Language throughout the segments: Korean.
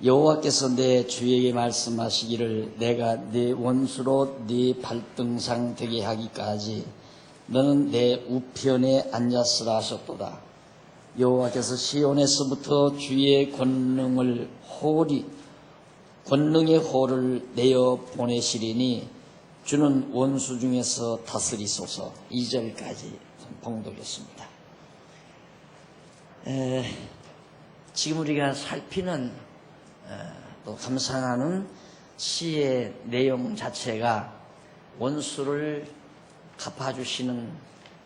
여호와께서 내 주에게 말씀하시기를 내가 네 원수로 네 발등상 되게 하기까지 너는 내 우편에 앉았으라 하셨도다. 여호와께서 시온에서부터 주의 권능의 호를 내어 보내시리니 주는 원수 중에서 다스리소서. 2절까지 봉독했습니다. 지금 우리가 살피는 또 감상하는 시의 내용 자체가 원수를 갚아주시는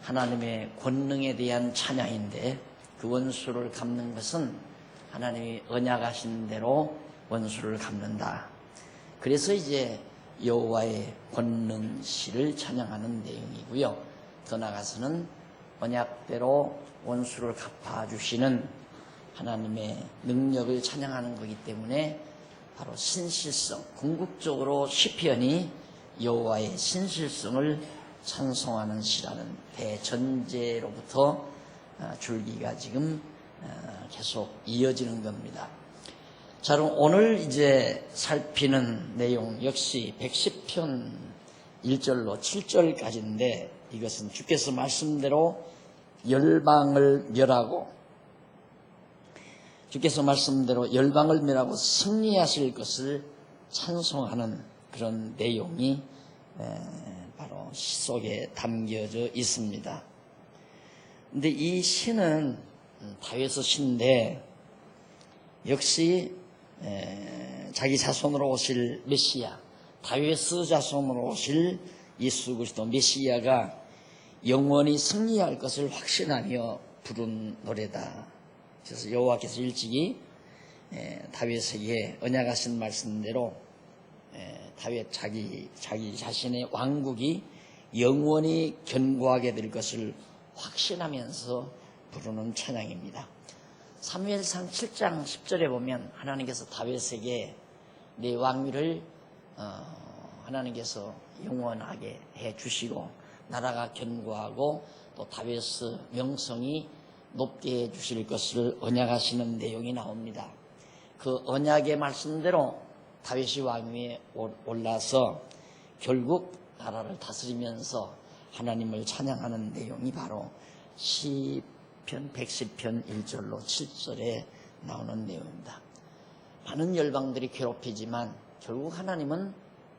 하나님의 권능에 대한 찬양인데, 그 원수를 갚는 것은 하나님이 언약하신 대로 원수를 갚는다. 그래서 이제 여호와의 권능시를 찬양하는 내용이고요. 더 나아가서는 언약대로 원수를 갚아주시는 하나님의 능력을 찬양하는 거기 때문에 바로 신실성, 궁극적으로 시편이 여호와의 신실성을 찬송하는 시라는 대전제로부터 줄기가 지금 계속 이어지는 겁니다. 자, 그럼 오늘 이제 살피는 내용 역시 110편 1절로 7절까지인데, 이것은 주께서 말씀대로 열방을 멸하고 승리하실 것을 찬송하는 그런 내용이 바로 시 속에 담겨져 있습니다. 근데 이 시는 다윗의 시인데, 역시 자기 자손으로 오실 메시아, 다윗의 자손으로 오실 예수 그리스도 메시아가 영원히 승리할 것을 확신하며 부른 노래다. 그래서 여호와께서 일찍이 다윗에게 언약하신 말씀대로 다윗 자기 자신의 왕국이 영원히 견고하게 될 것을 확신하면서 부르는 찬양입니다. 사무엘상 7장 10절에 보면 하나님께서 다윗에게 내 왕위를 하나님께서 영원하게 해주시고 나라가 견고하고 또 다윗의 명성이 높게 해주실 것을 언약하시는 내용이 나옵니다. 그 언약의 말씀대로 다윗이 왕위에 올라서 결국 나라를 다스리면서 하나님을 찬양하는 내용이 바로 시편 110편 1절로 7절에 나오는 내용입니다. 많은 열방들이 괴롭히지만 결국 하나님은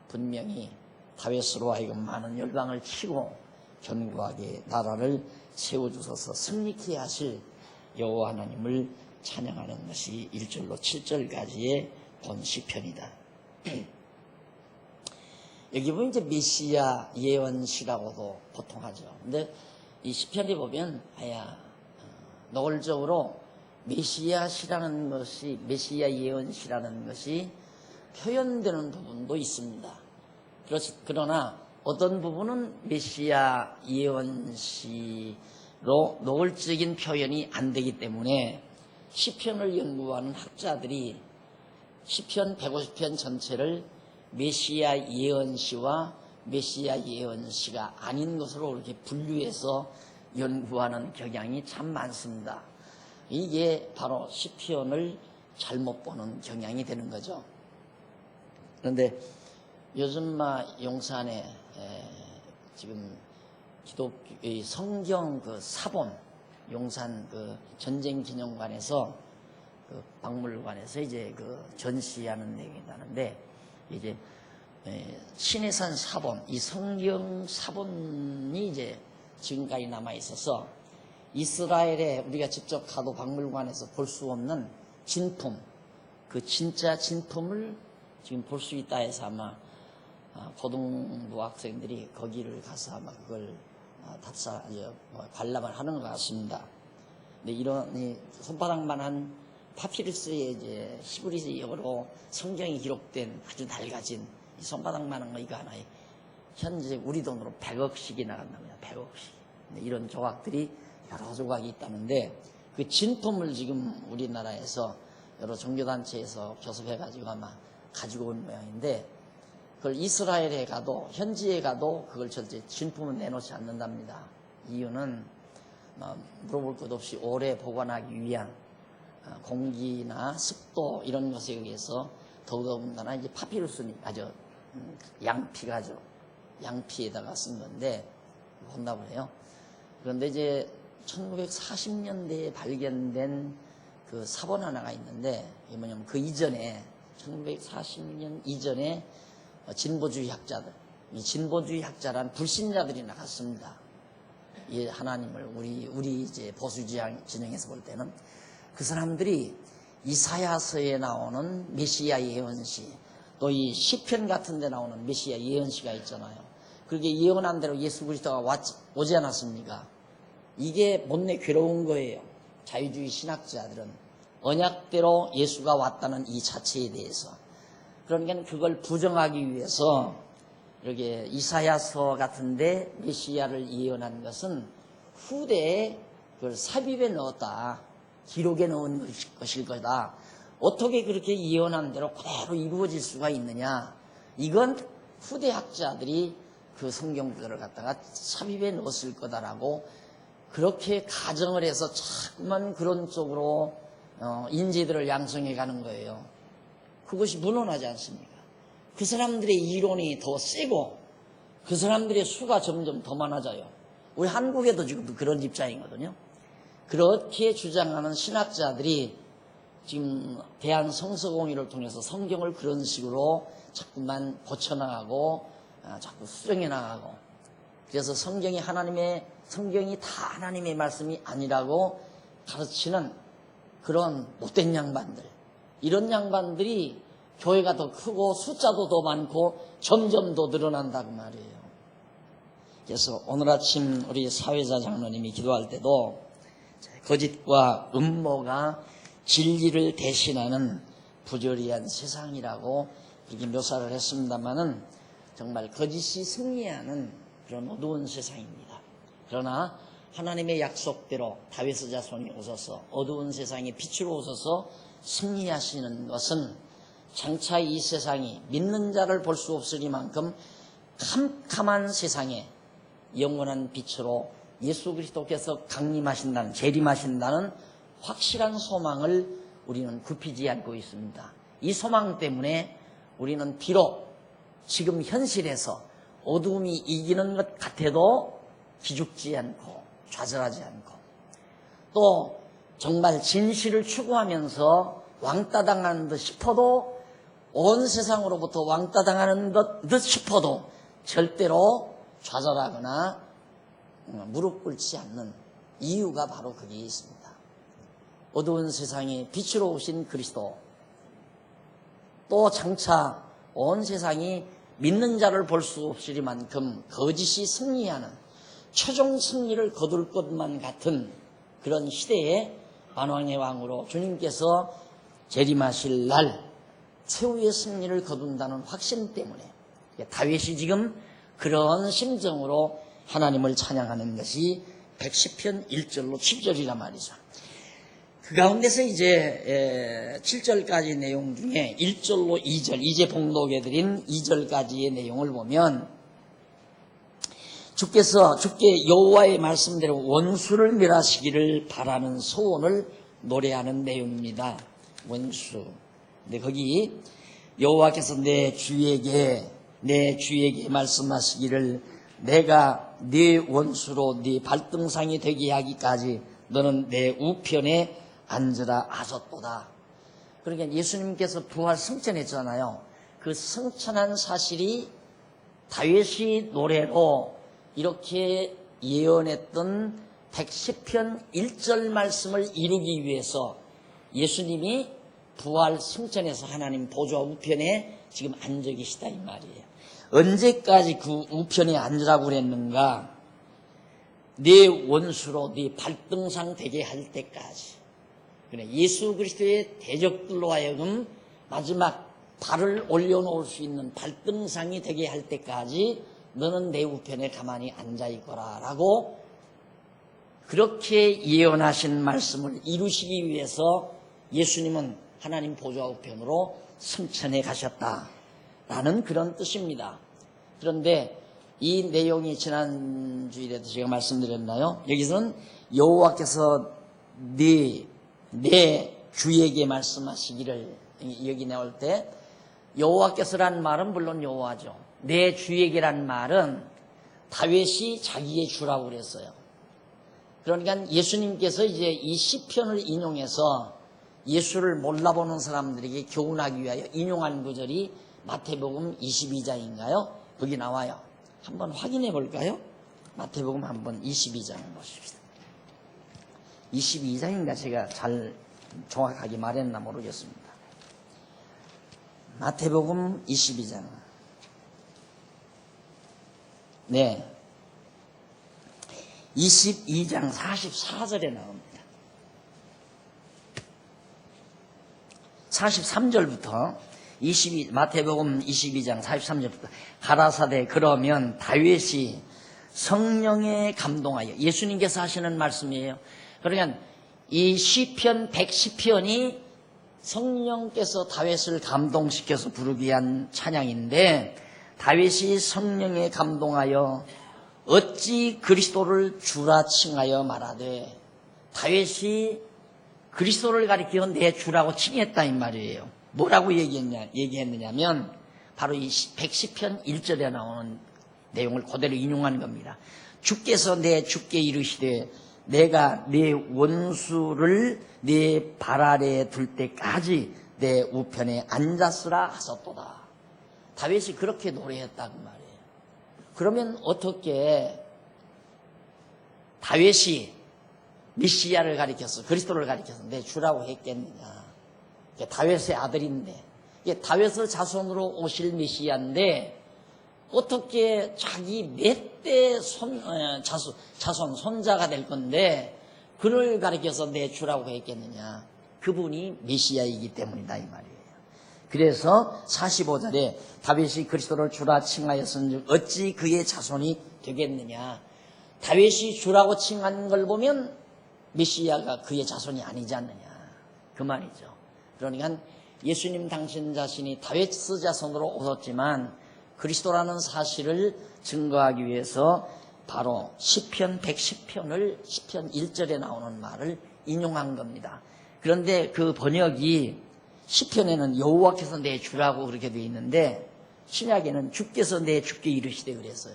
분명히 다윗으로 하여금 많은 열방을 치고 견고하게 나라를 세워주셔서 승리케 하실 여호와 하나님을 찬양하는 것이 1절로 7절까지의 본 시편이다. 여기 보면 이제 메시아 예언시라고도 보통 하죠. 근데 이 시편에 보면 노골적으로 메시아시라는 것이, 메시아 예언시라는 것이 표현되는 부분도 있습니다. 그러나 어떤 부분은 메시아 예언시로 노골적인 표현이 안 되기 때문에 시편을 연구하는 학자들이 시편 150편 전체를 메시아 예언시와 메시아 예언시가 아닌 것으로 이렇게 분류해서 연구하는 경향이 참 많습니다. 이게 바로 시편을 잘못 보는 경향이 되는 거죠. 그런데 요즘 용산에 지금 성경 그 사본, 용산 그 전쟁기념관에서 그 박물관에서 이제 그 전시하는 내용이 나는데, 이제 신해산 사본, 이 성경 사본이 이제 지금까지 남아 있어서 이스라엘에 우리가 직접 가도 박물관에서 볼 수 없는 진품, 그 진짜 진품을 지금 볼 수 있다 해서 아마 고등부 학생들이 거기를 가서 아마 그걸 관람을 하는 것 같습니다. 근데 이런 손바닥만한 파피루스의 이제 히브리어로 성경이 기록된 아주 낡아진 이 손바닥만한 거 이거 하나에 현재 우리 돈으로 100억씩이 나간답니다. 100억씩. 이런 조각들이 여러 조각이 있다는데, 그 진품을 지금 우리나라에서 여러 종교단체에서 교섭해가지고 아마 가지고 온 모양인데, 그걸 이스라엘에 가도 현지에 가도 그걸 절대 진품은 내놓지 않는답니다. 이유는 물어볼 것 없이 오래 보관하기 위한 공기나 습도 이런 것에 의해서 더더군다나 이제 파피루스니까 양피가죠. 양피에다가 쓴 건데 혼납을 해요. 그런데 이제 1940년대에 발견된 그 사본 하나가 있는데 이게 뭐냐면 그 이전에 1940년 이전에 진보주의 학자들, 이 진보주의 학자란 불신자들이 나갔습니다. 이 하나님을 우리 이제 보수 진영에서 볼 때는 그 사람들이 이사야서에 나오는 메시아 예언시, 또 이 시편 같은 데 나오는 메시아 예언시가 있잖아요. 그렇게 예언한 대로 예수 그리스도가 오지 않았습니까? 이게 못내 괴로운 거예요. 자유주의 신학자들은 언약대로 예수가 왔다는 이 자체에 대해서. 그러니까 그걸 부정하기 위해서 이렇게 이사야서 같은데 메시아를 예언한 것은 후대에 그걸 삽입에 넣었다. 기록에 넣은 것일 거다. 어떻게 그렇게 예언한 대로 그대로 이루어질 수가 있느냐. 이건 후대 학자들이 그 성경 구절을 갖다가 삽입에 넣었을 거다라고 그렇게 가정을 해서 자꾸만 그런 쪽으로 인재들을 양성해 가는 거예요. 그것이 무논하지 않습니까? 그 사람들의 이론이 더 세고 그 사람들의 수가 점점 더 많아져요. 우리 한국에도 지금 그런 입장이거든요. 그렇게 주장하는 신학자들이 지금 대한성서공의를 통해서 성경을 그런 식으로 자꾸만 고쳐나가고 자꾸 수정해 나가고, 그래서 성경이 다 하나님의 말씀이 아니라고 가르치는 그런 못된 양반들, 이런 양반들이 교회가 더 크고 숫자도 더 많고 점점 더 늘어난다고 말이에요. 그래서 오늘 아침 우리 사회자 장로님이 기도할 때도 거짓과 음모가 진리를 대신하는 부조리한 세상이라고 그렇게 묘사를 했습니다마는 정말 거짓이 승리하는 그런 어두운 세상입니다. 그러나 하나님의 약속대로 다윗의 자손이 오셔서 어두운 세상에 빛으로 오셔서 승리하시는 것은 장차 이 세상이 믿는 자를 볼 수 없으리만큼 캄캄한 세상에 영원한 빛으로 예수 그리스도께서 강림하신다는, 재림하신다는 확실한 소망을 우리는 굽히지 않고 있습니다. 이 소망 때문에 우리는 비록 지금 현실에서 어두움이 이기는 것 같아도 기죽지 않고 좌절하지 않고, 또 정말 진실을 추구하면서 왕따 당하는 듯 싶어도, 온 세상으로부터 왕따 당하는 듯 싶어도 절대로 좌절하거나 무릎 꿇지 않는 이유가 바로 거기에 있습니다. 어두운 세상에 빛으로 오신 그리스도, 또 장차 온 세상이 믿는 자를 볼 수 없으리만큼 거짓이 승리하는, 최종 승리를 거둘 것만 같은 그런 시대에 만왕의 왕으로 주님께서 재림하실 날 최후의 승리를 거둔다는 확신 때문에 다윗이 지금 그런 심정으로 하나님을 찬양하는 것이 110편 1절로 7절이란 말이죠. 그 가운데서 이제 7절까지 내용 중에 1절로 2절, 이제 봉독해드린 2절까지의 내용을 보면 주께 여호와의 말씀대로 원수를 멸하시기를 바라는 소원을 노래하는 내용입니다. 원수. 근데 거기 여호와께서 내 주에게 말씀하시기를 내가 네 원수로 네 발등상이 되게 하기까지 너는 내 우편에 앉으라 하셨도다. 그러니까 예수님께서 부활 승천했잖아요. 그 승천한 사실이 다윗이 노래로 이렇게 예언했던 110편 1절 말씀을 이루기 위해서 예수님이 부활 승천해서 하나님 보좌 우편에 지금 앉아 계시다 이 말이에요. 언제까지 그 우편에 앉으라고 그랬는가? 네 원수로 네 발등상 되게 할 때까지. 그래, 예수 그리스도의 대적들로 하여금 마지막 발을 올려놓을 수 있는 발등상이 되게 할 때까지 너는 내 우편에 가만히 앉아있거라 라고 그렇게 예언하신 말씀을 이루시기 위해서 예수님은 하나님 보좌 우편으로 승천해 가셨다라는 그런 뜻입니다. 그런데 이 내용이 지난주일에도 제가 말씀드렸나요? 여기서는 여호와께서 내 주에게 말씀하시기를 여기 나올 때 여호와께서란 말은 물론 여호와죠. 내 주에게란 말은 다윗이 자기의 주라고 그랬어요. 그러니까 예수님께서 이제 이 시편을 인용해서 예수를 몰라보는 사람들에게 교훈하기 위하여 인용한 구절이 마태복음 22장인가요? 거기 나와요. 한번 확인해 볼까요? 마태복음 한번 22장 보십시다. 22장인가 제가 잘 정확하게 말했나 모르겠습니다. 마태복음 22장. 네. 22장 44절에 나옵니다. 43절부터 마태복음 22장 43절부터 가라사대 그러면 다윗이 성령에 감동하여, 예수님께서 하시는 말씀이에요. 그러니까 이 시편 110편이 성령께서 다윗을 감동시켜서 부르게 한 찬양인데, 다윗이 성령에 감동하여 어찌 그리스도를 주라 칭하여 말하되, 다윗이 그리스도를 가리켜 내 주라고 칭했다 이 말이에요. 뭐라고 얘기했느냐면 바로 이 110편 1절에 나오는 내용을 그대로 인용한 겁니다. 주께서 내 주께 이르시되 내가 내 원수를 내 발 아래에 둘 때까지 내 우편에 앉았으라 하셨도다. 다윗이 그렇게 노래했다고 말이에요. 그러면 어떻게 다윗이 메시아를 가리켜서, 그리스도를 가리켜서 내 주라고 했겠느냐. 다윗의 아들인데, 다윗의 자손으로 오실 메시아인데 어떻게 자기 몇 대 자손 손자가 될 건데 그를 가리켜서 내 주라고 했겠느냐. 그분이 메시아이기 때문이다 이 말이에요. 그래서 45절에 다윗이 그리스도를 주라 칭하였은즉 어찌 그의 자손이 되겠느냐. 다윗이 주라고 칭한 걸 보면 메시아가 그의 자손이 아니지 않느냐 그 말이죠. 그러니까 예수님 당신 자신이 다윗 자손으로 오셨지만 그리스도라는 사실을 증거하기 위해서 바로 시편 110편을 시편 1절에 나오는 말을 인용한 겁니다. 그런데 그 번역이 시편에는 여호와께서 내 주라고 그렇게 되어 있는데 신약에는 주께서 내 주께 이르시되 그랬어요.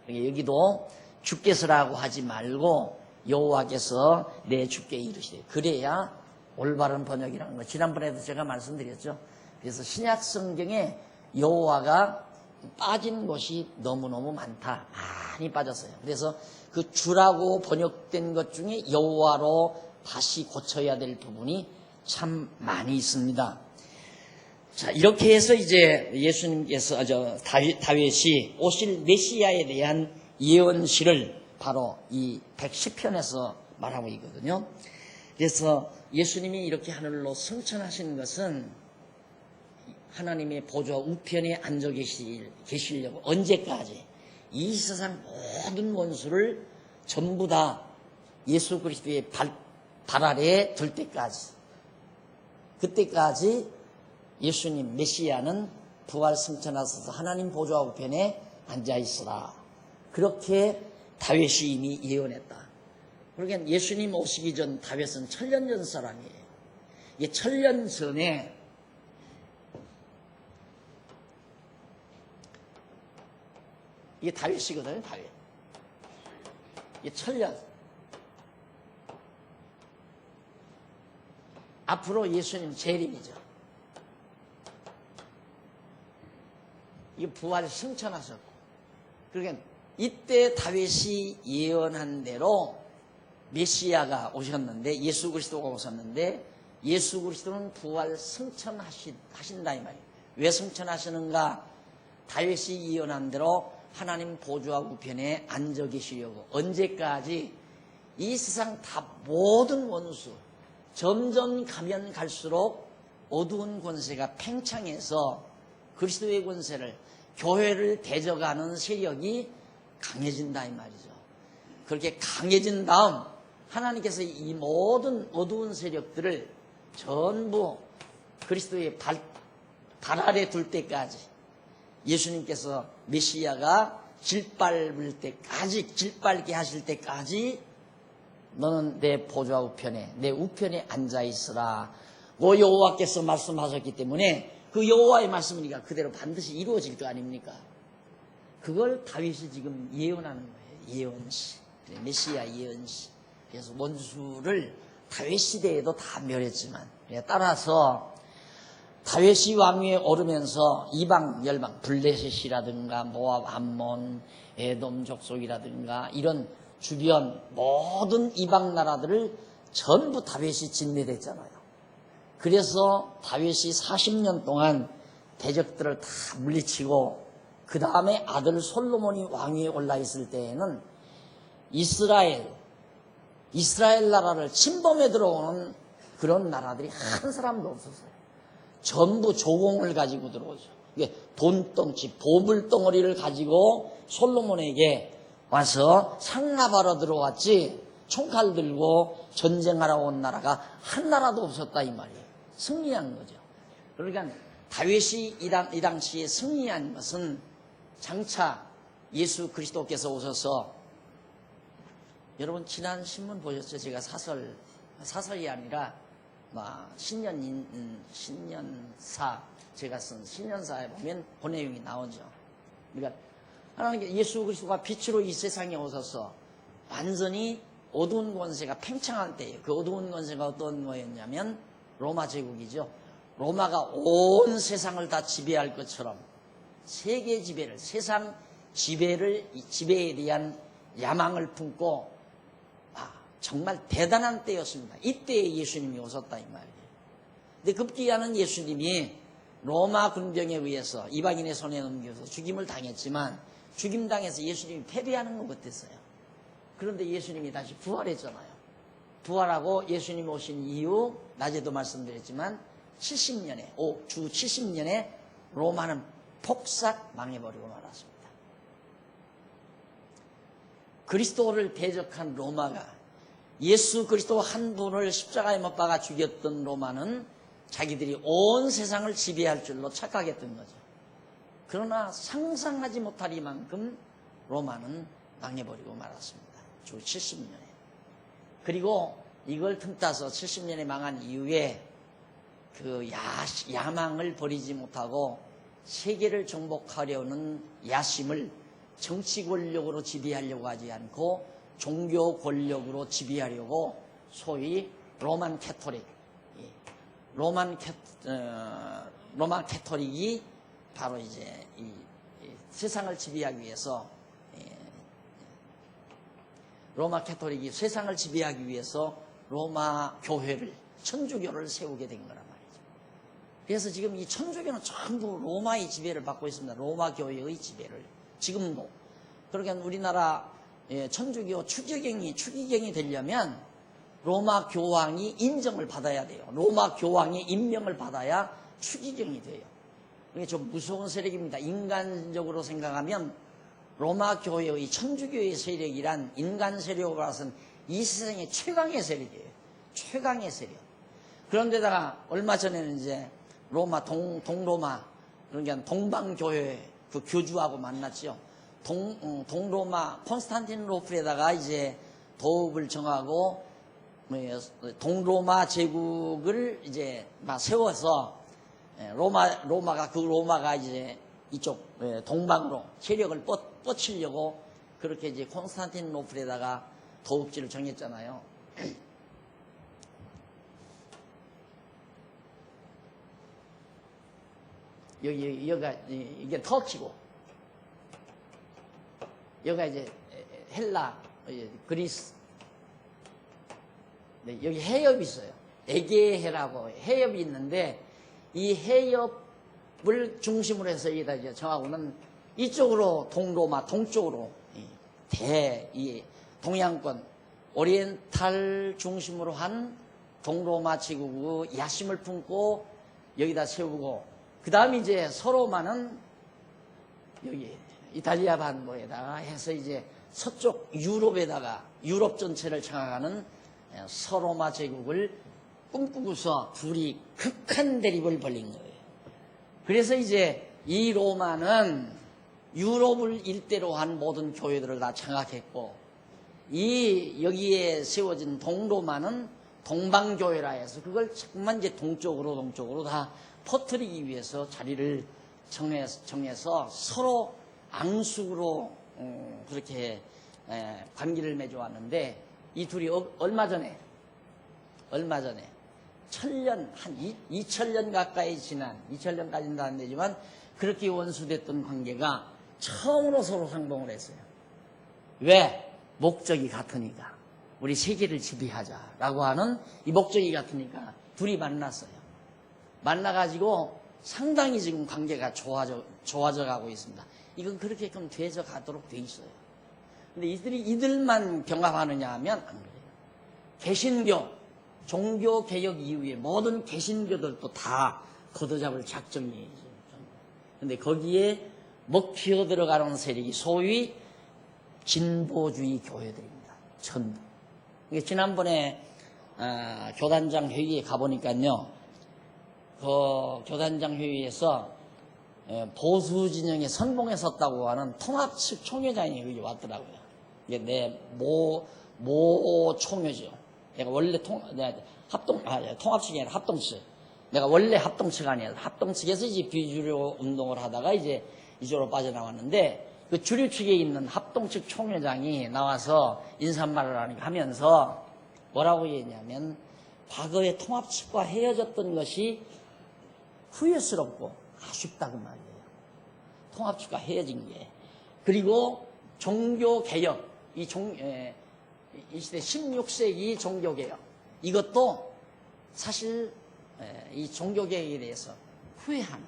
여기도 주께서라고 하지 말고 여호와께서 내 주께 이르시되, 그래야 올바른 번역이라는 거 지난번에도 제가 말씀드렸죠. 그래서 신약 성경에 여호와가 빠진 곳이 너무너무 많다. 많이 빠졌어요. 그래서 그 주라고 번역된 것 중에 여호와로 다시 고쳐야 될 부분이 참 많이 있습니다. 자, 이렇게 해서 이제 예수님께서 다윗이 오실 메시아에 대한 예언시를 바로 이 110편에서 말하고 있거든요. 그래서 예수님이 이렇게 하늘로 승천하신 것은 하나님의 보좌 우편에 앉아 계시려고, 언제까지? 이 세상 모든 원수를 전부 다 예수 그리스도의 발 아래에 둘 때까지, 그때까지 예수님 메시아는 부활 승천하셔서 하나님 보좌 우편에 앉아 있으라. 그렇게 다윗이 이미 예언했다. 그러니까 예수님 오시기 전 다윗은 천년 전 사람이에요. 이게 천년 전에 이게 다윗이거든요. 다윗. 이게 천년. 앞으로 예수님 재림이죠. 이게 부활 승천하셨고, 그러니까 이때 다윗이 예언한 대로 메시아가 오셨는데, 예수 그리스도가 오셨는데, 예수 그리스도는 부활 승천하신다 이 말이에요. 왜 승천하시는가? 다윗이 예언한 대로 하나님 보좌 우편에 앉아 계시려고. 언제까지? 이 세상 다 모든 원수, 점점 가면 갈수록 어두운 권세가 팽창해서 그리스도의 권세를, 교회를 대적하는 세력이 강해진다 이 말이죠. 그렇게 강해진 다음 하나님께서 이 모든 어두운 세력들을 전부 그리스도의 발 아래 둘 때까지, 예수님께서 메시아가 질밟게 하실 때까지 너는 내 보좌 우편에, 내 우편에 앉아 있으라. 그 여호와께서 말씀하셨기 때문에 그 여호와의 말씀이니까 그대로 반드시 이루어질 거 아닙니까? 그걸 다윗이 지금 예언하는 거예요. 예언시. 메시아 예언시. 그래서 원수를 다윗 시대에도 다 멸했지만, 따라서 다윗이 왕위에 오르면서 이방 열방, 블레셋이라든가 모압, 암몬, 에돔 족속이라든가 이런 주변 모든 이방 나라들을 전부 다윗이 진멸했잖아요. 그래서 다윗이 40년 동안 대적들을 다 물리치고 그 다음에 아들 솔로몬이 왕위에 올라 있을 때에는 이스라엘 나라를 침범해 들어오는 그런 나라들이 한 사람도 없었어요. 전부 조공을 가지고 들어오죠. 이게 돈덩치, 보물덩어리를 가지고 솔로몬에게 와서 상납하러 들어왔지, 총칼 들고 전쟁하러 온 나라가 한 나라도 없었다 이 말이에요. 승리한 거죠. 그러니까 다윗이 이 당시에 승리한 것은 장차 예수 그리스도께서 오셔서, 여러분 지난 신문 보셨죠? 제가 사설이 아니라 신년사, 제가 쓴 신년사에 보면 그 내용이 나오죠. 그러니까 하나님께 예수 그리스도가 빛으로 이 세상에 오셔서 완전히 어두운 권세가 팽창할 때예요. 그 어두운 권세가 어떤 거였냐면 로마 제국이죠. 로마가 온 세상을 다 지배할 것처럼 세계 지배를, 세상 지배에 대한 야망을 품고 정말 대단한 때였습니다. 이때에 예수님이 오셨다 이 말이에요. 근데 급기야는 예수님이 로마 군병에 의해서 이방인의 손에 넘겨서 죽임을 당했지만, 죽임당해서 예수님이 패배하는 것 같았어요. 그런데 예수님이 다시 부활했잖아요. 부활하고 예수님 오신 이후, 낮에도 말씀드렸지만 70년에 주 70년에 로마는 폭삭 망해버리고 말았습니다. 그리스도를 대적한 로마가, 예수 그리스도 한 분을 십자가에 못 박아 죽였던 로마는 자기들이 온 세상을 지배할 줄로 착각했던 거죠. 그러나 상상하지 못할 이만큼 로마는 망해버리고 말았습니다. 주 70년에. 그리고 이걸 틈타서 70년에 망한 이후에 그 야망을 버리지 못하고 세계를 정복하려는 야심을 정치 권력으로 지배하려고 하지 않고 종교 권력으로 지배하려고 소위 로만 캐토릭이 바로 이제 이 세상을 지배하기 위해서, 로마 캐토릭이 세상을 지배하기 위해서 로마 교회를, 천주교를 세우게 된 거란 말이죠. 그래서 지금 이 천주교는 전부 로마의 지배를 받고 있습니다. 로마 교회의 지배를 지금도. 그러니까 우리나라 천주교 추기경이 되려면 로마 교황이 인정을 받아야 돼요. 로마 교황의 임명을 받아야 추기경이 돼요. 이게 좀 무서운 세력입니다. 인간적으로 생각하면 로마 교회의 천주교의 세력이란 인간 세력으로 봐서는 이 세상의 최강의 세력이에요. 최강의 세력. 그런데다가 얼마 전에는 이제 로마 동로마, 그러니까 동방교회 그 교주하고 만났죠. 동로마 콘스탄티노플에다가 이제 도읍을 정하고 동로마 제국을 이제 막 세워서 로마가 이제 이쪽 동방으로 세력을 뻗치려고 그렇게 이제 콘스탄티노플에다가 도읍지를 정했잖아요. 여기가 이게 터키고, 여기가 이제 헬라, 그리스. 네, 여기 해협이 있어요. 에게해라고 해협이 있는데, 이 해협을 중심으로 해서 여기다 이제 정하고는 이쪽으로 동로마, 동쪽으로 이 동양권, 오리엔탈 중심으로 한 동로마 제국의 야심을 품고 여기다 세우고, 그 다음에 이제 서로마는 여기 이탈리아 반도에다가 해서 이제 서쪽 유럽에다가 유럽 전체를 장악하는 서로마 제국을 꿈꾸고서 둘이 극한 대립을 벌인 거예요. 그래서 이제 이 로마는 유럽을 일대로 한 모든 교회들을 다 장악했고, 여기에 세워진 동로마는 동방교회라 해서 그걸 자꾸만 이제 동쪽으로 다 퍼뜨리기 위해서 자리를 정해서 서로 앙숙으로 그렇게 관계를 맺어왔는데 이 둘이 얼마 전에 천년 한 2000년 가까이 지난 2000년까지는 안 되지만 그렇게 원수됐던 관계가 처음으로 서로 상봉을 했어요. 왜? 목적이 같으니까. 우리 세계를 지배하자라고 하는 이 목적이 같으니까 둘이 만났어요. 만나가지고 상당히 지금 관계가 좋아져 가고 있습니다. 이건 그렇게 좀 돼서 가도록 돼 있어요. 근데 이들만 병합하느냐 하면 안 그래요. 개신교, 종교개혁 이후에 모든 개신교들도 다 걷어잡을 작정이에요. 근데 거기에 먹혀 들어가는 세력이 소위 진보주의 교회들입니다. 전부. 지난번에 교단장 회의에 가보니까요. 그 교단장 회의에서 보수 진영에 선봉에 섰다고 하는 통합 측 총회장이 여기 왔더라고요. 이게 내 모 총회죠. 내가 원래 통합 측이 아니라 합동 측. 내가 원래 합동 측 아니라 합동 측에서 이제 비주류 운동을 하다가 이제 이쪽으로 빠져나왔는데 그 주류 측에 있는 합동 측 총회장이 나와서 인사말을 하면서 뭐라고 얘기했냐면 과거에 통합 측과 헤어졌던 것이 후회스럽고 아쉽다고 말이에요. 통합 측과 헤어진 게. 그리고 종교개혁, 이 시대 16세기 종교개혁, 이것도 사실 이 종교개혁에 대해서 후회하는.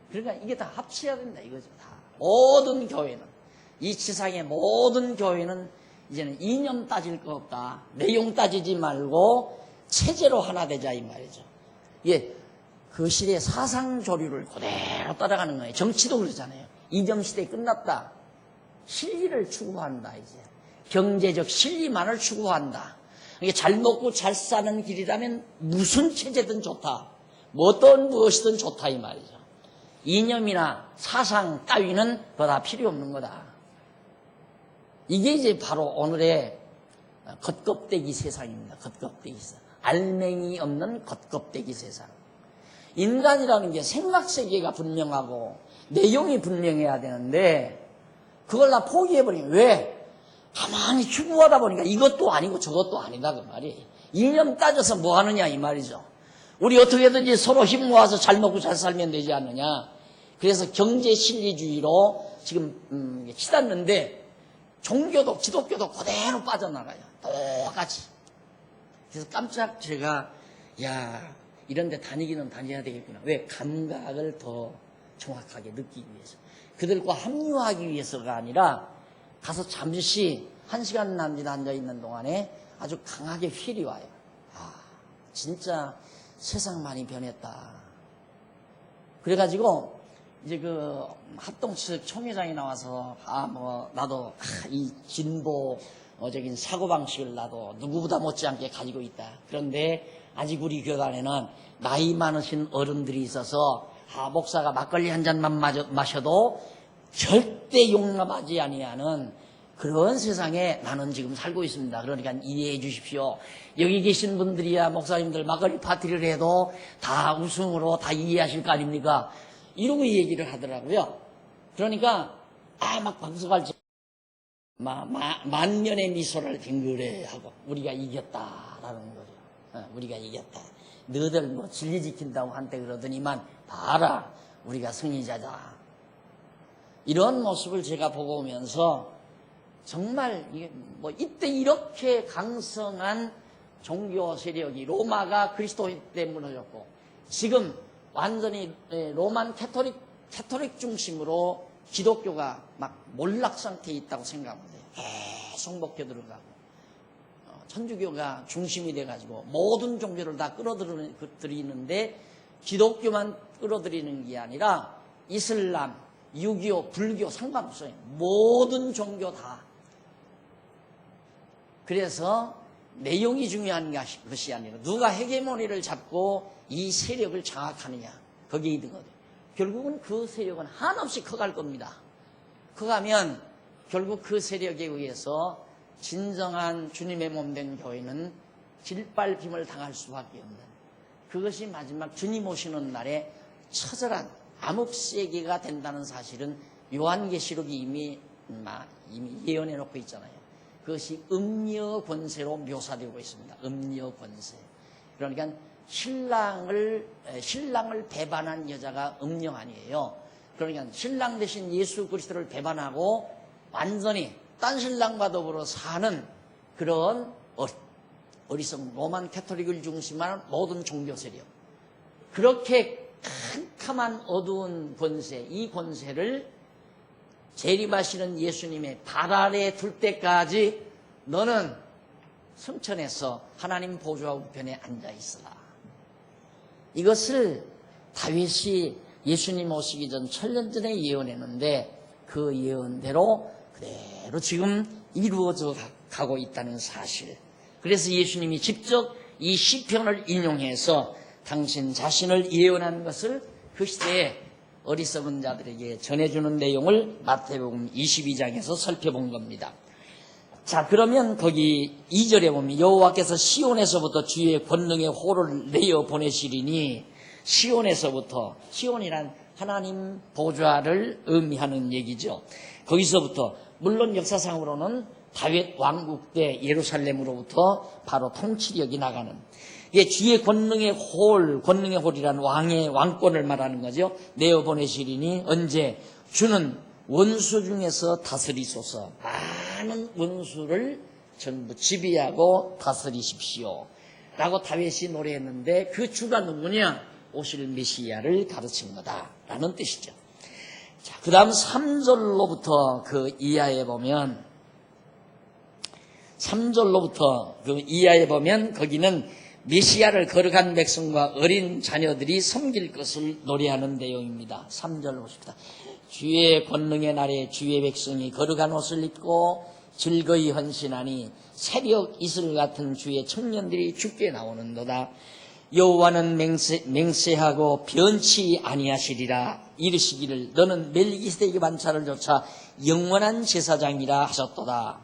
그러니까 이게 다 합쳐야 된다 이거죠. 다. 모든 교회는, 이 지상의 모든 교회는 이제는 이념 따질 거 없다. 내용 따지지 말고 체제로 하나 되자 이 말이죠. 이게 그 시대의 사상 조류를 그대로 따라가는 거예요. 정치도 그러잖아요. 이념 시대 끝났다. 실리를 추구한다 이제. 경제적 실리만을 추구한다. 이게 잘 먹고 잘 사는 길이라면 무슨 체제든 좋다. 어떤 무엇이든 좋다 이 말이죠. 이념이나 사상 따위는 그거 다 필요 없는 거다. 이게 이제 바로 오늘의 겉껍데기 세상입니다. 겉껍데기 세상. 알맹이 없는 겉껍데기 세상. 인간이라는 게 생각세계가 분명하고 내용이 분명해야 되는데 그걸 다 포기해버리면 왜? 가만히 추구하다 보니까 이것도 아니고 저것도 아니다 그 말이에요. 이념 따져서 뭐 하느냐 이 말이죠. 우리 어떻게든지 서로 힘 모아서 잘 먹고 잘 살면 되지 않느냐. 그래서 경제실리주의로 지금 치닫는데 종교도 기독교도 그대로 빠져나가요. 똑같이. 그래서 깜짝 제가 이런 데 다니기는 다녀야 되겠구나. 왜? 감각을 더 정확하게 느끼기 위해서. 그들과 합류하기 위해서가 아니라 가서 잠시 1시간 남짓 앉아있는 동안에 아주 강하게 휠이 와요. 진짜 세상 많이 변했다. 그래가지고 이제 그 합동 측 총회장이 나와서 나도 이 진보적인 사고방식을 나도 누구보다 못지않게 가지고 있다. 그런데 아직 우리 교단에는 나이 많으신 어른들이 있어서 목사가 막걸리 한 잔만 마셔도 절대 용납하지 아니하는 그런 세상에 나는 지금 살고 있습니다. 그러니까 이해해 주십시오. 여기 계신 분들이야 목사님들 막걸리 파티를 해도 다 웃음으로 다 이해하실 거 아닙니까? 이러고 얘기를 하더라고요. 그러니까 막 박수갈 만면의 미소를 빙그레하고 우리가 이겼다라는 거죠. 우리가 이겼다. 너들 뭐 진리 지킨다고 한때 그러더니만 봐라 우리가 승리자다. 이런 모습을 제가 보고 오면서 정말 이게 뭐 이때 이렇게 강성한 종교 세력이 로마가 그리스도 때 무너졌고 지금 완전히 로만 캐토릭 중심으로 기독교가 막 몰락 상태에 있다고 생각하면 돼요. 계속 먹혀 들어가고 천주교가 중심이 돼가지고 모든 종교를 다 끌어들이는데 기독교만 끌어들이는 게 아니라 이슬람, 유교, 불교 상관없어요. 모든 종교 다. 그래서 내용이 중요한 것이 아니라 누가 헤게모니를 잡고 이 세력을 장악하느냐. 거기에 있는 거죠. 결국은 그 세력은 한없이 커갈 겁니다. 커가면 결국 그 세력에 의해서 진정한 주님의 몸 된 교회는 짓밟힘을 당할 수밖에 없는, 그것이 마지막 주님 오시는 날에 처절한 암흑세계가 된다는 사실은 요한계시록이 이미 예언해 놓고 있잖아요. 그것이 음녀 권세로 묘사되고 있습니다. 음녀 권세. 그러니까 신랑을 배반한 여자가 음녀 아니에요. 그러니까 신랑 대신 예수 그리스도를 배반하고 완전히 딴 신랑과 더불어 사는 그런 어리석은 로만 캐톨릭을 중심한 모든 종교 세력, 그렇게 캄캄한 어두운 권세, 이 권세를 재림하시는 예수님의 발 아래에 둘 때까지 너는 성천에서 하나님 보좌 우편에 앉아 있으라. 이것을 다윗이 예수님 오시기 전 천년 전에 예언했는데 그 예언대로 그대로 지금 이루어져 가고 있다는 사실. 그래서 예수님이 직접 이 시편을 인용해서 당신 자신을 예언한 것을 그 시대에 어리석은 자들에게 전해주는 내용을 마태복음 22장에서 살펴본 겁니다. 자, 그러면 거기 2절에 보면 여호와께서 시온에서부터 주의 권능의 호를 내어 보내시리니, 시온이란 하나님 보좌를 의미하는 얘기죠. 거기서부터 물론 역사상으로는 다윗 왕국 때 예루살렘으로부터 바로 통치력이 나가는, 이게 주의 권능의 홀이란 왕의 왕권을 말하는 거죠. 내어 보내시리니 언제? 주는 원수 중에서 다스리소서. 많은 원수를 전부 지배하고 다스리십시오 라고 다윗이 노래했는데, 그 주가 누구냐? 오실 메시아를 가르친 거다라는 뜻이죠. 자, 그 다음 3절로부터 그 이하에 보면 거기는 메시아를 거룩한 백성과 어린 자녀들이 섬길 것을 노래하는 내용입니다. 3절 보십시다. 주의 권능의 날에 주의 백성이 거룩한 옷을 입고 즐거이 헌신하니 새벽 이슬 같은 주의 청년들이 주께 나오는도다. 여호와는 맹세하고 변치 아니하시리라. 이르시기를 너는 멜기세덱의 반차를 조차 영원한 제사장이라 하셨도다.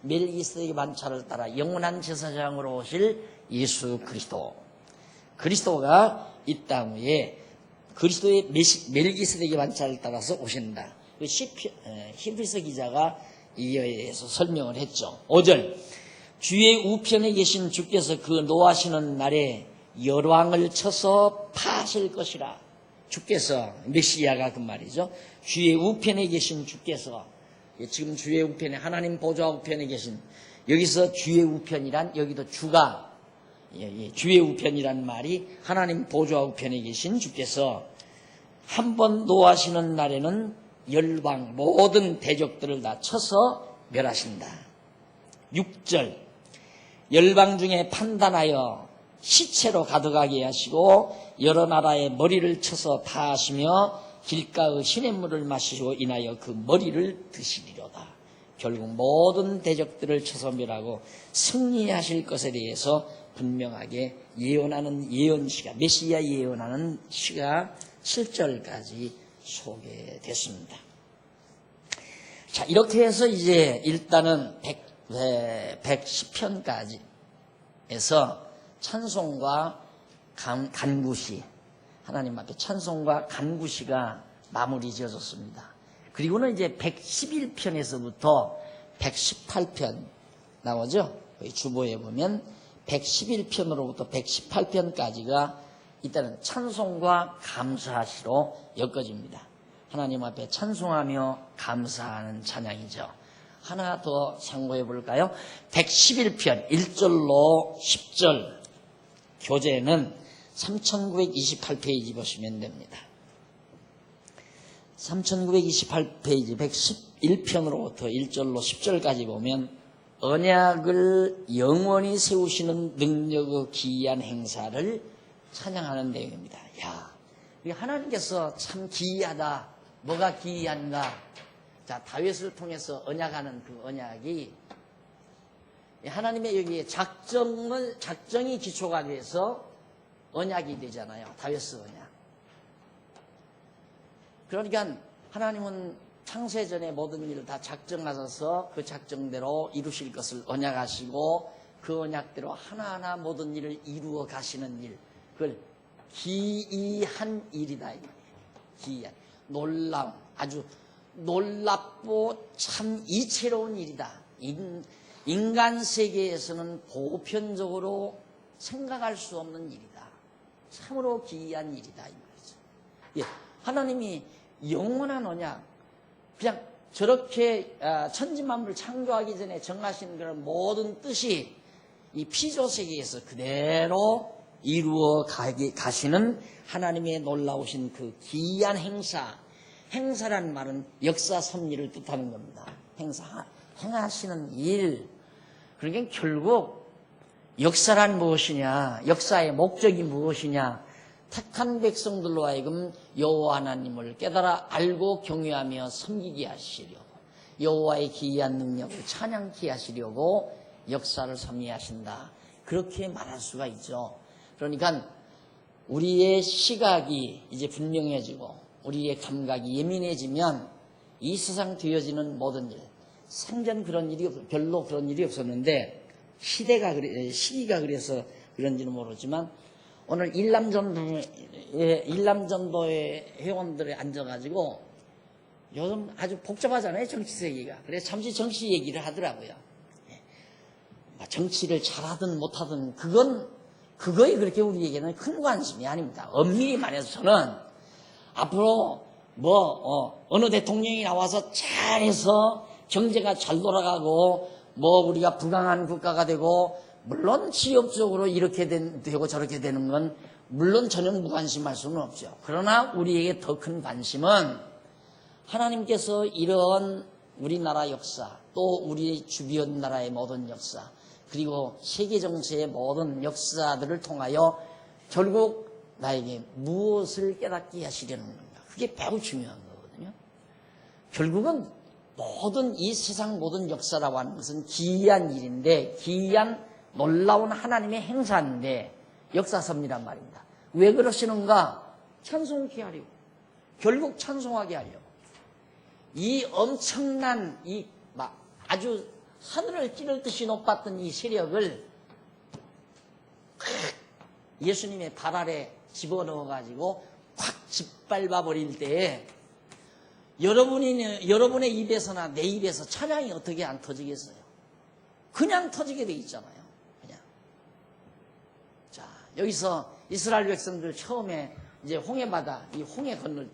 멜기세덱의 반차를 따라 영원한 제사장으로 오실 예수 그리스도가 이 땅 위에 그리스도의 멜기세덱의 반차를 따라서 오신다. 히브리서 기자가 이에 대해서 설명을 했죠. 5절, 주의 우편에 계신 주께서 그 노하시는 날에 열왕을 쳐서 파실 것이라. 주께서, 메시아가 그 말이죠. 주의 우편에 계신 주께서, 지금 주의 우편에, 하나님 보좌 우편에 계신, 여기서 주의 우편이란, 여기도 주가, 주의 우편이란 말이 하나님 보좌 우편에 계신 주께서 한 번 노하시는 날에는 열방 모든 대적들을 다 쳐서 멸하신다. 6절, 열방 중에 판단하여 시체로 가득하게 하시고 여러 나라의 머리를 쳐서 파하시며 길가의 시냇물을 마시고 인하여 그 머리를 드시리로다. 결국 모든 대적들을 쳐서 멸하고 승리하실 것에 대해서 분명하게 예언하는 예언시가, 메시아 예언하는 시가 7절까지 소개됐습니다. 자, 이렇게 해서 이제 일단은 110편까지 해서 찬송과 간구시, 하나님 앞에 찬송과 간구시가 마무리 지어졌습니다. 그리고는 이제 111편에서부터 118편 나오죠. 주보에 보면 111편으로부터 118편까지가 일단은 찬송과 감사시로 엮어집니다. 하나님 앞에 찬송하며 감사하는 찬양이죠. 하나 더 참고해 볼까요? 111편 1절로 10절 교재는 3928페이지 보시면 됩니다. 3928페이지 111편으로부터 1절로 10절까지 보면 언약을 영원히 세우시는 능력의 기이한 행사를 찬양하는 내용입니다. 야, 하나님께서 참 기이하다. 뭐가 기이한가? 자, 다윗을 통해서 언약하는 그 언약이 하나님의 여기에 작정이 기초가 돼서 언약이 되잖아요. 다윗의 언약. 그러니까 하나님은 창세전에 모든 일을 다 작정하셔서 그 작정대로 이루실 것을 언약하시고 그 언약대로 하나하나 모든 일을 이루어 가시는 일, 그걸 기이한 일이다 이 말이에요. 기이한, 놀라운, 아주 놀랍고 참 이채로운 일이다. 인간 세계에서는 보편적으로 생각할 수 없는 일이다. 참으로 기이한 일이다 이 말이죠. 예, 하나님이 영원한 언약, 그냥 저렇게 천지만물 창조하기 전에 정하신 그런 모든 뜻이 이 피조 세계에서 그대로 이루어 가시는 하나님의 놀라우신 그 기이한 행사, 행사라는 말은 역사 섭리를 뜻하는 겁니다. 행하시는 일. 그러니까 결국 역사란 무엇이냐, 역사의 목적이 무엇이냐, 택한 백성들로 하여금 여호와 하나님을 깨달아 알고 경외하며 섬기게 하시려고, 여호와의 기이한 능력을 찬양케 하시려고 역사를 섭리하신다. 그렇게 말할 수가 있죠. 그러니까 우리의 시각이 이제 분명해지고 우리의 감각이 예민해지면 이 세상 되어지는 모든 일, 생전 그런 일이 별로 그런 일이 없었는데 시기가 그래서 그런지는 모르지만 오늘 일남전도의 회원들에 앉아가지고 요즘 아주 복잡하잖아요, 정치 세계가. 그래서 잠시 정치 얘기를 하더라고요. 정치를 잘하든 못하든 그거에 그렇게 우리에게는 큰 관심이 아닙니다. 엄밀히 말해서 저는 앞으로 어느 대통령이 나와서 잘해서 경제가 잘 돌아가고 우리가 부강한 국가가 되고, 물론 지역적으로 이렇게 되고 저렇게 되는 건 물론 전혀 무관심할 수는 없죠. 그러나 우리에게 더 큰 관심은 하나님께서 이런 우리나라 역사, 또 우리 주변 나라의 모든 역사, 그리고 세계 정세의 모든 역사들을 통하여 결국 나에게 무엇을 깨닫게 하시려는 건가. 그게 매우 중요한 거거든요. 결국은 모든 이 세상 모든 역사라고 하는 것은 기이한 일인데, 기이한 놀라운 하나님의 행사인데 역사섭리란 말입니다. 왜 그러시는가? 찬송케 하려고. 결국 찬송하게 하려고. 이 엄청난 아주 하늘을 찌를 듯이 높았던 이 세력을 예수님의 발 아래 집어넣어가지고 확 짓밟아 버릴 때에 여러분의 입에서나 내 입에서 찬양이 어떻게 안 터지겠어요? 그냥 터지게 돼 있잖아요. 그냥. 자, 여기서 이스라엘 백성들 처음에 이제 홍해바다, 이 홍해 건널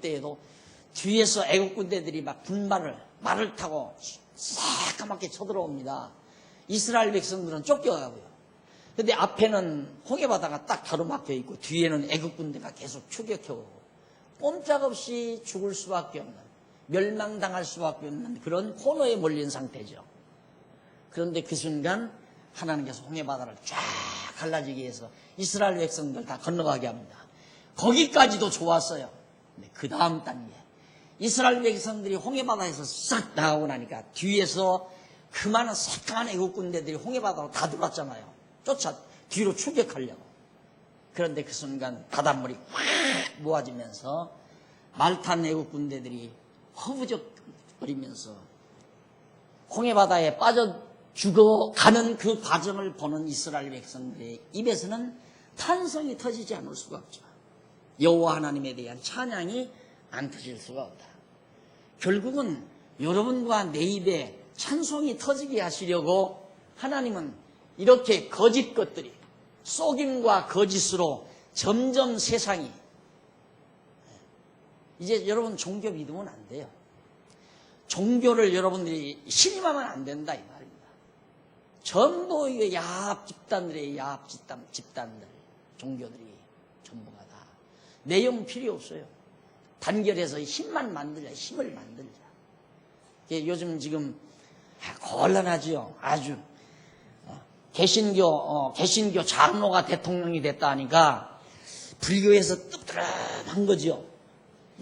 때에도 뒤에서 애국 군대들이 막 말을 타고 새까맣게 쳐들어옵니다. 이스라엘 백성들은 쫓겨가고요. 근데 앞에는 홍해바다가 딱 가로막혀 있고 뒤에는 애국 군대가 계속 추격해오고 꼼짝없이 죽을 수밖에 없는, 멸망당할 수밖에 없는 그런 코너에 몰린 상태죠. 그런데 그 순간 하나님께서 홍해바다를 쫙 갈라지게 해서 이스라엘 백성들 다 건너가게 합니다. 거기까지도 좋았어요. 근데 그 다음 단계, 이스라엘 백성들이 홍해바다에서 싹 나가고 나니까 뒤에서 그 많은 새까만 애국 군대들이 홍해바다로 다 들어왔잖아요. 뒤로 추격하려고. 그런데 그 순간 바닷물이 확 모아지면서 말탄 애국 군대들이 허우적거리면서 홍해바다에 빠져 죽어가는 그 과정을 보는 이스라엘 백성들의 입에서는 탄성이 터지지 않을 수가 없죠. 여호와 하나님에 대한 찬양이 안 터질 수가 없다. 결국은 여러분과 내 입에 찬송이 터지게 하시려고 하나님은 이렇게 거짓 것들이 속임과 거짓으로 점점 세상이, 이제 여러분 종교 믿으면 안 돼요. 종교를 여러분들이 신임하면 안 된다 이 말입니다. 전부 이 야합 집단들의 야합 집단들, 종교들이 전부가 다 내용 필요 없어요. 단결해서 힘을 만들자. 요즘 지금 곤란하지요. 아주 개신교 장로가 대통령이 됐다 하니까 불교에서 뜨뜻한 거죠.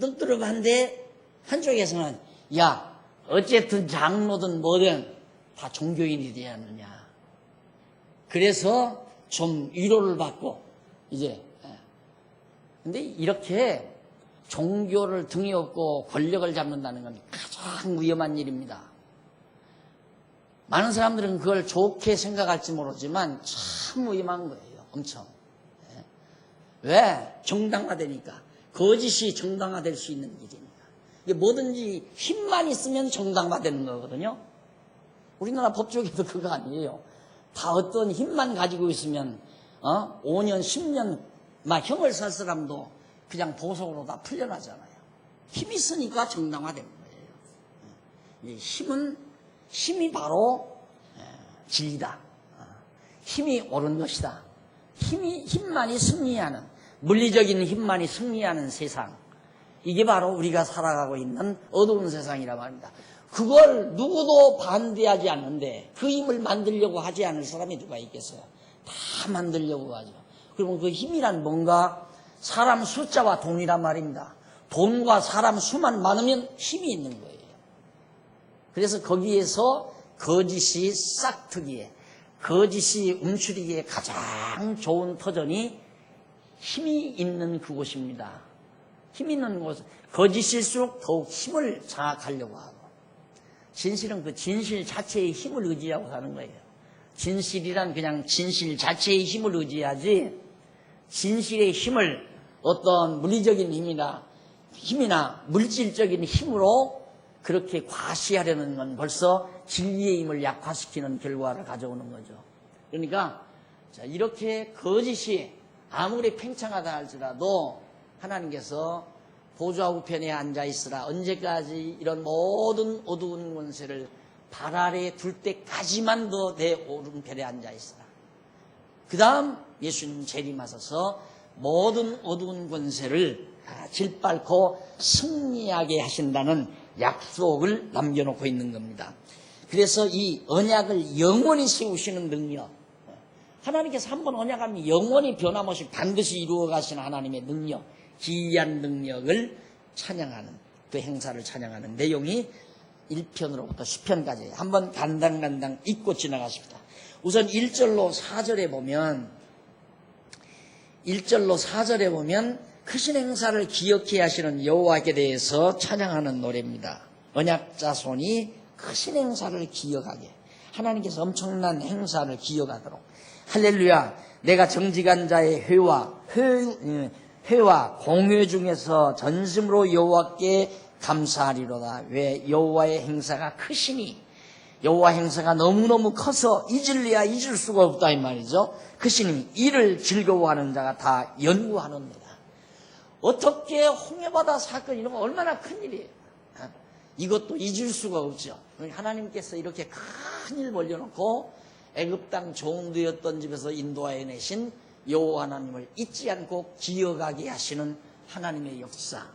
뜨뜻한데 한쪽에서는 야, 어쨌든 장로든 뭐든 다 종교인이 되지 않느냐. 그래서 좀 위로를 받고 이제. 근데 이렇게 종교를 등에 업고 권력을 잡는다는 건 가장 위험한 일입니다. 많은 사람들은 그걸 좋게 생각할지 모르지만 참 위험한 거예요. 엄청. 왜? 정당화되니까. 거짓이 정당화될 수 있는 길이니까. 이게 뭐든지 힘만 있으면 정당화되는 거거든요. 우리나라 법조계도 그거 아니에요. 다 어떤 힘만 가지고 있으면 5년, 10년 막 형을 살 사람도 그냥 보석으로 다 풀려나잖아요. 힘이 있으니까 정당화되는 거예요. 힘이 바로 진리다. 힘이 옳은 것이다. 힘만이 승리하는, 물리적인 힘만이 승리하는 세상. 이게 바로 우리가 살아가고 있는 어두운 세상이라 말입니다. 그걸 누구도 반대하지 않는데 그 힘을 만들려고 하지 않을 사람이 누가 있겠어요? 다 만들려고 하죠. 그러면 그 힘이란 뭔가 사람 숫자와 동일한 말입니다. 돈과 사람 수만 많으면 힘이 있는 거예요. 그래서 거기에서 거짓이 싹트기에, 거짓이 움츠리기에 가장 좋은 터전이 힘이 있는 그곳입니다. 힘 있는 곳, 거짓일수록 더욱 힘을 장악하려고 하고, 진실은 그 진실 자체의 힘을 의지하고 사는 거예요. 진실이란 그냥 진실 자체의 힘을 의지하지, 진실의 힘을 어떤 물리적인 힘이나 물질적인 힘으로 그렇게 과시하려는 건 벌써 진리의 힘을 약화시키는 결과를 가져오는 거죠. 그러니까 이렇게 거짓이 아무리 팽창하다 할지라도 하나님께서 보좌 우편에 앉아있으라, 언제까지 이런 모든 어두운 권세를 발 아래에 둘 때까지만 더 내 오른편에 앉아있으라. 그 다음 예수님 재림하셔서 모든 어두운 권세를 짓밟고 승리하게 하신다는 약속을 남겨놓고 있는 겁니다. 그래서 이 언약을 영원히 세우시는 능력, 하나님께서 한번 언약하면 영원히 변함없이 반드시 이루어 가시는 하나님의 능력, 기이한 능력을 찬양하는, 그 행사를 찬양하는 내용이 1편으로부터 10편까지 한번 간당간당 읽고 지나가십니다. 우선 1절로 4절에 보면 크신 행사를 기억해 하시는 여호와께 대해서 찬양하는 노래입니다. 언약 자손이 크신 행사를 기억하게, 하나님께서 엄청난 행사를 기억하도록, 할렐루야, 내가 정직한 자의 회와 공회 중에서 전심으로 여호와께 감사하리로다. 왜? 여호와의 행사가 크시니, 여호와 행사가 너무너무 커서 잊을 수가 없다 이 말이죠. 크시니 이를 즐거워하는 자가 다 연구하는도다. 어떻게 홍해바다 사건 이런 거 얼마나 큰일이에요. 이것도 잊을 수가 없죠. 하나님께서 이렇게 큰일 벌려놓고 애굽 땅 종되었던 집에서 인도하여내신 여호와 하나님을 잊지 않고 기억하게 하시는 하나님의 역사.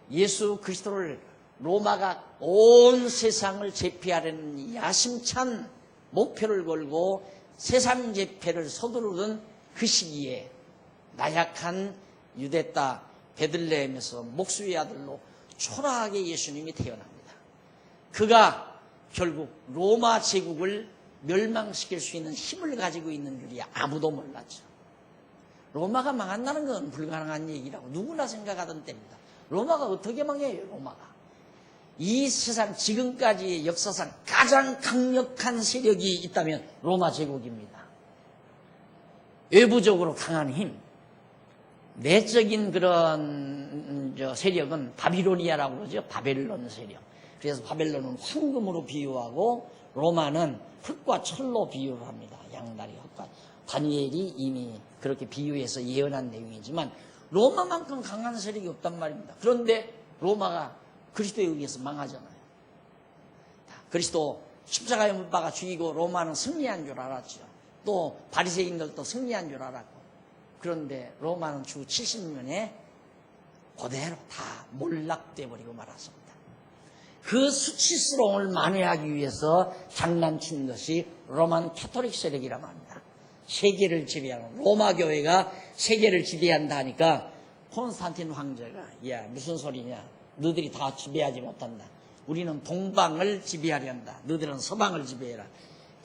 예수 그리스도를 로마가 온 세상을 제패하려는 야심찬 목표를 걸고 세상 제패를 서두르던 그 시기에 나약한 유대 땅 베들레헴에서 목수의 아들로 초라하게 예수님이 태어납니다. 그가 결국 로마 제국을 멸망시킬 수 있는 힘을 가지고 있는 줄이야 아무도 몰랐죠. 로마가 망한다는 건 불가능한 얘기라고 누구나 생각하던 때입니다. 로마가 어떻게 망해요? 로마가 이 세상 지금까지의 역사상 가장 강력한 세력이 있다면 로마 제국입니다. 외부적으로 강한 힘, 내적인 그런 세력은 바비로니아라고 그러죠. 바벨론 세력. 그래서 바벨론은 황금으로 비유하고 로마는 흙과 철로 비유를 합니다. 양다리 흙과. 다니엘이 이미 그렇게 비유해서 예언한 내용이지만 로마만큼 강한 세력이 없단 말입니다. 그런데 로마가 그리스도에 의해서 망하잖아요. 그리스도 십자가에 못 박아 죽이고 로마는 승리한 줄 알았죠. 또 바리새인들도 승리한 줄 알았고. 그런데 로마는 주 70년에 그대로 다 몰락돼 버리고 말았습니다. 그 수치스러움을 만회하기 위해서 장난친 것이 로만 캐토릭 세력이라고 합니다. 세계를 지배하는 로마 교회가 세계를 지배한다 하니까 콘스탄틴 황제가 야 무슨 소리냐, 너희들이 다 지배하지 못한다. 우리는 동방을 지배하려 한다. 너희들은 서방을 지배해라.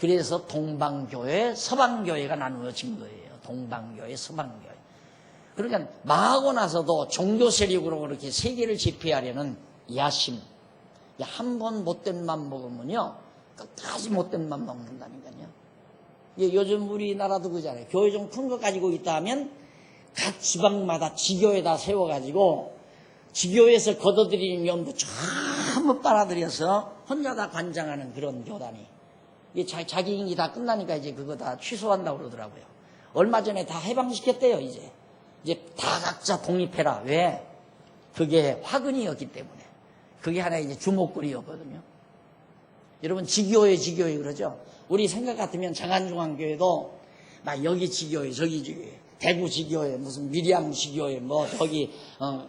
그래서 동방교회, 서방교회가 나누어진 거예요. 동방교회, 서방교회. 그러니까 망하고 나서도 종교 세력으로 그렇게 세계를 지배하려는 야심. 한 번 못된 맘 먹으면요 끝까지 못된 맘 먹는다니까요. 예, 요즘 우리나라도 그잖아요. 교회 좀 큰 거 가지고 있다 하면 각 지방마다 지교에다 세워가지고 지교에서 걷어들이는 연도 전부 빨아들여서 혼자 다 관장하는 그런 교단이. 자기 임기 다 끝나니까 이제 그거 다 취소한다고 그러더라고요. 얼마 전에 다 해방시켰대요, 이제. 이제 다 각자 독립해라. 왜? 그게 화근이었기 때문에. 그게 하나의 이제 주목거리였거든요. 여러분, 지교회 그러죠? 우리 생각 같으면 장안중앙교회도 막 여기 지교회, 저기 지교회, 대구 지교회, 무슨 밀양 지교회, 뭐 저기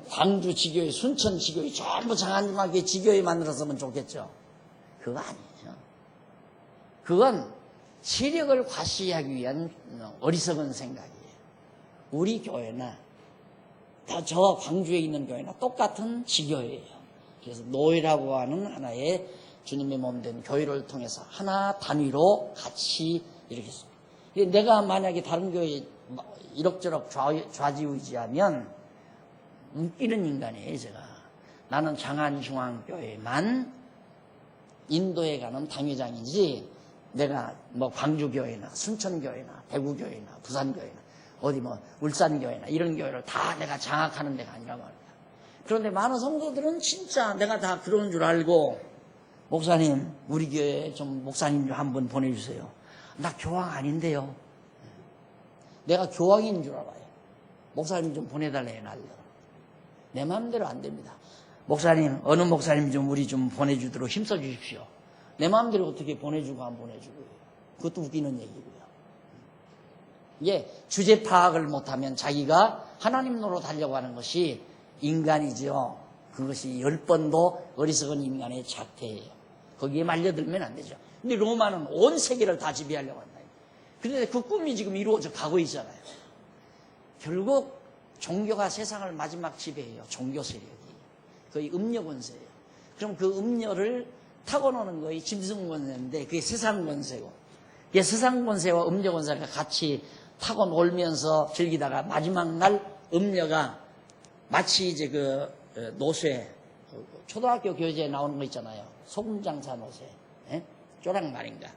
광주 지교회, 순천 지교회, 전부 장안중앙교회 지교회 만들었으면 좋겠죠. 그거 아니에요. 그건 세력을 과시하기 위한 어리석은 생각이에요. 우리 교회나 저 광주에 있는 교회나 똑같은 지교회예요. 그래서 노예라고 하는 하나의 주님의 몸된 교회를 통해서 하나 단위로 같이 이렇게 했습니다. 내가 만약에 다른 교회에 이럭저럭 좌지우지하면 웃기는 인간이에요, 제가. 나는 장안중앙교회만 인도에 가는 당회장이지 내가 뭐 광주교회나 순천교회나 대구교회나 부산교회나 어디 뭐 울산교회나 이런 교회를 다 내가 장악하는 데가 아니라 말이야. 그런데 많은 성도들은 진짜 내가 다 그런 줄 알고 목사님 우리 교회에 좀 목사님 좀 한번 보내주세요. 나 교황 아닌데요. 내가 교황인 줄 알아요. 목사님 좀 보내달래요. 날려. 내 마음대로 안 됩니다. 목사님 어느 목사님 좀 우리 좀 보내주도록 힘써 주십시오. 내 마음대로 어떻게 보내주고 안 보내주고요. 그것도 웃기는 얘기고요. 이게 주제 파악을 못하면 자기가 하나님 노릇하려고 하는 것이 인간이죠. 그것이 10번도 어리석은 인간의 작태예요. 거기에 말려들면 안 되죠. 근데 로마는 온 세계를 다 지배하려고 한다. 그런데 그 꿈이 지금 이루어져 가고 있잖아요. 결국 종교가 세상을 마지막 지배해요. 종교 세력이. 거의 음녀 권세예요. 그럼 그 음녀를 타고 노는 거의 짐승 권세인데 그게 세상 권세고, 그게 세상 권세와 음녀 권세가 같이 타고 놀면서 즐기다가 마지막 날 음녀가 마치 이제 그 노쇠, 초등학교 교재에 나오는 거 있잖아요. 소금장사 노쇠, 쪼락말인가.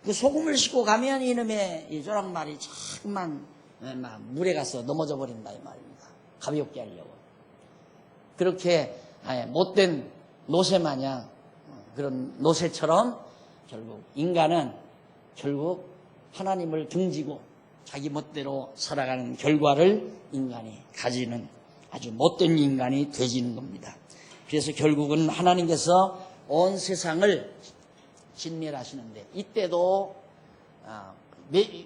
그 소금을 싣고 가면 이놈의 이 쪼락말이 자꾸만 막 물에 가서 넘어져 버린다 이 말입니다. 가볍게 하려고. 그렇게 못된 노쇠 마냥 그런 노새처럼 결국 인간은 결국 하나님을 등지고 자기 멋대로 살아가는 결과를 인간이 가지는 아주 못된 인간이 되지는 겁니다. 그래서 결국은 하나님께서 온 세상을 진멸하시는데 이때도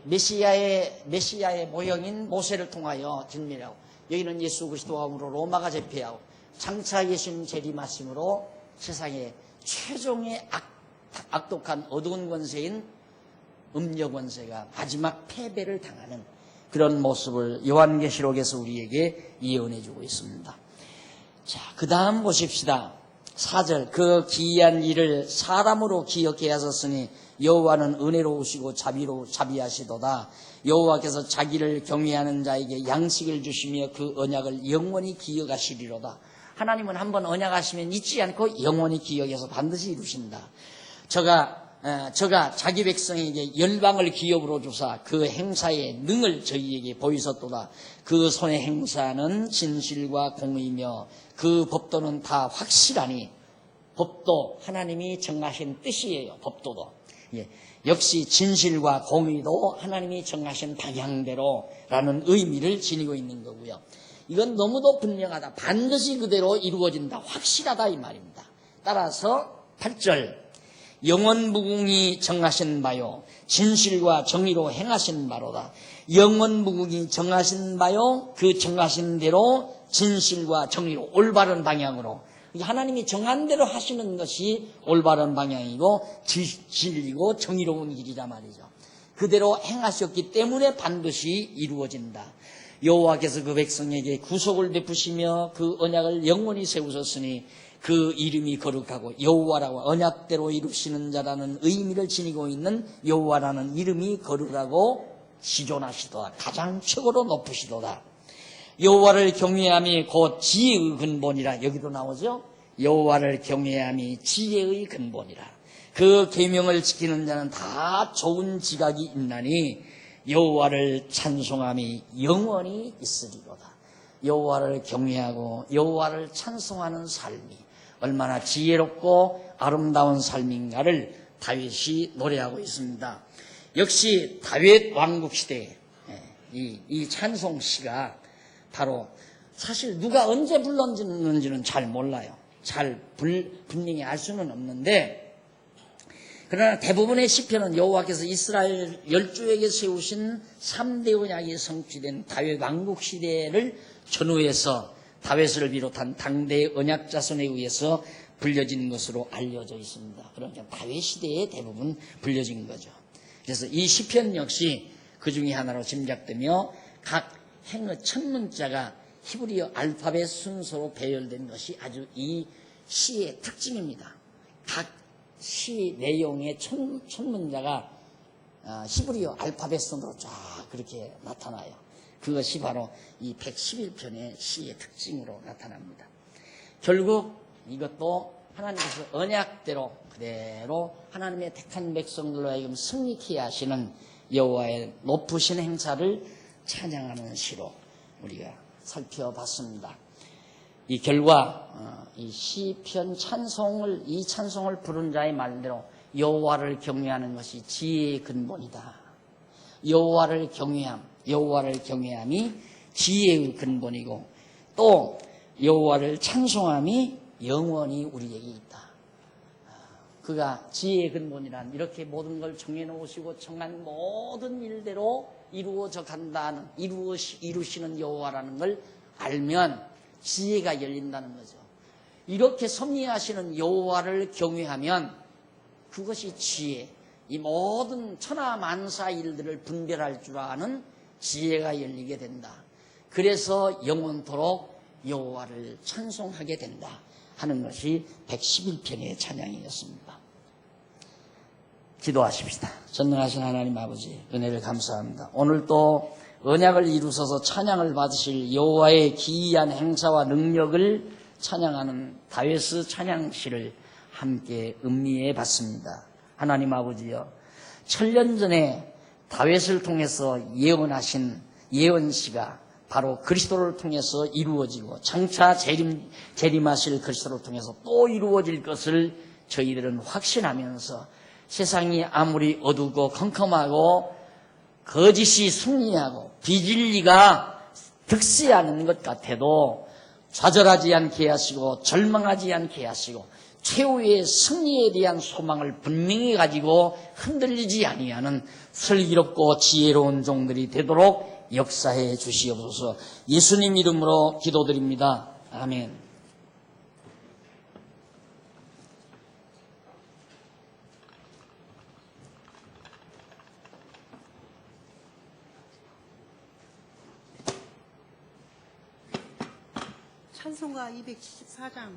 메시아의 모형인 모세를 통하여 진멸하고, 여기는 예수 그리스도함으로 로마가 제패하고 장차 예수님 재림하심으로 세상에 최종의 악독한 어두운 권세인 음녀 권세가 마지막 패배를 당하는 그런 모습을 요한계시록에서 우리에게 예언해 주고 있습니다. 자, 그 다음 보십시다. 4절, 그 기이한 일을 사람으로 기억해 하셨으니 여호와는 은혜로우시고 자비하시도다. 여호와께서 자기를 경외하는 자에게 양식을 주시며 그 언약을 영원히 기억하시리로다. 하나님은 한번 언약하시면 잊지 않고 영원히 기억해서 반드시 이루신다. 저가 자기 백성에게 열방을 기업으로 주사 그 행사의 능을 저희에게 보이셨도다. 그 손의 행사는 진실과 공의며 그 법도는 다 확실하니, 법도 하나님이 정하신 뜻이에요. 법도도. 역시 진실과 공의도 하나님이 정하신 방향대로라는 의미를 지니고 있는 거고요. 이건 너무도 분명하다. 반드시 그대로 이루어진다. 확실하다 이 말입니다. 따라서 8절, 영원무궁이 정하신 바요 진실과 정의로 행하신 바로다. 영원무궁이 정하신 바요 그 정하신 대로 진실과 정의로 올바른 방향으로, 하나님이 정한 대로 하시는 것이 올바른 방향이고 진리고 정의로운 길이라 말이죠. 그대로 행하셨기 때문에 반드시 이루어진다. 여호와께서 그 백성에게 구속을 베푸시며 그 언약을 영원히 세우셨으니 그 이름이 거룩하고 여호와라고 언약대로 이루시는 자라는 의미를 지니고 있는 여호와라는 이름이 거룩하고 시존하시도다. 가장 최고로 높으시도다. 여호와를 경외함이 곧 지혜의 근본이라. 여기도 나오죠. 여호와를 경외함이 지혜의 근본이라. 그 계명을 지키는 자는 다 좋은 지각이 있나니 여호와를 찬송함이 영원히 있으리로다. 여호와를 경외하고 여호와를 찬송하는 삶이 얼마나 지혜롭고 아름다운 삶인가를 다윗이 노래하고 있습니다. 역시 다윗 왕국 시대에 이 찬송시가 바로 사실 누가 언제 불렀는지는 잘 몰라요. 잘 분명히 알 수는 없는데, 그러나 대부분의 시편은 여호와께서 이스라엘 열조에게 세우신 3대 언약이 성취된 다윗 왕국 시대를 전후해서 다윗을 비롯한 당대의 언약 자손에 의해서 불려진 것으로 알려져 있습니다. 그러니까 다윗 시대에 대부분 불려진 거죠. 그래서 이 시편 역시 그 중에 하나로 짐작되며 각 행의 첫 문자가 히브리어 알파벳 순서로 배열된 것이 아주 이 시의 특징입니다. 각 시 내용의 첫 문자가 히브리어 알파벳 순으로 쫙 그렇게 나타나요. 그것이 바로 이 111편의 시의 특징으로 나타납니다. 결국 이것도 하나님께서 언약대로 그대로 하나님의 택한 백성들로 하여금 승리케 하시는 여호와의 높으신 행사를 찬양하는 시로 우리가 살펴봤습니다. 이 결과 이 시편 이 찬송을 부른 자의 말대로 여호와를 경외하는 것이 지혜의 근본이다. 여호와를 경외함이 지혜의 근본이고, 또 여호와를 찬송함이 영원히 우리에게 있다. 그가 지혜의 근본이란 이렇게 모든 걸 정해놓으시고 정한 모든 일대로 이루어져 간다는, 이루시는 여호와라는 걸 알면 지혜가 열린다는 거죠. 이렇게 섭리하시는 여호와를 경외하면 그것이 지혜, 이 모든 천하만사 일들을 분별할 줄 아는 지혜가 열리게 된다. 그래서 영원토록 여호와를 찬송하게 된다 하는 것이 111편의 찬양이었습니다. 기도하십시다. 전능하신 하나님 아버지, 은혜를 감사합니다. 오늘도 언약을 이루셔서 찬양을 받으실 여호와의 기이한 행사와 능력을 찬양하는 다윗의 찬양시를 함께 음미해 봤습니다. 하나님 아버지여, 1000년 전에 다윗을 통해서 예언하신 예언시가 바로 그리스도를 통해서 이루어지고 장차 재림하실 그리스도를 통해서 또 이루어질 것을 저희들은 확신하면서 세상이 아무리 어두고 컴컴하고 거짓이 승리하고 비진리가 득세하는 것 같아도 좌절하지 않게 하시고 절망하지 않게 하시고 최후의 승리에 대한 소망을 분명히 가지고 흔들리지 아니하는 슬기롭고 지혜로운 종들이 되도록 역사해 주시옵소서. 예수님 이름으로 기도드립니다. 아멘. 찬송가 274장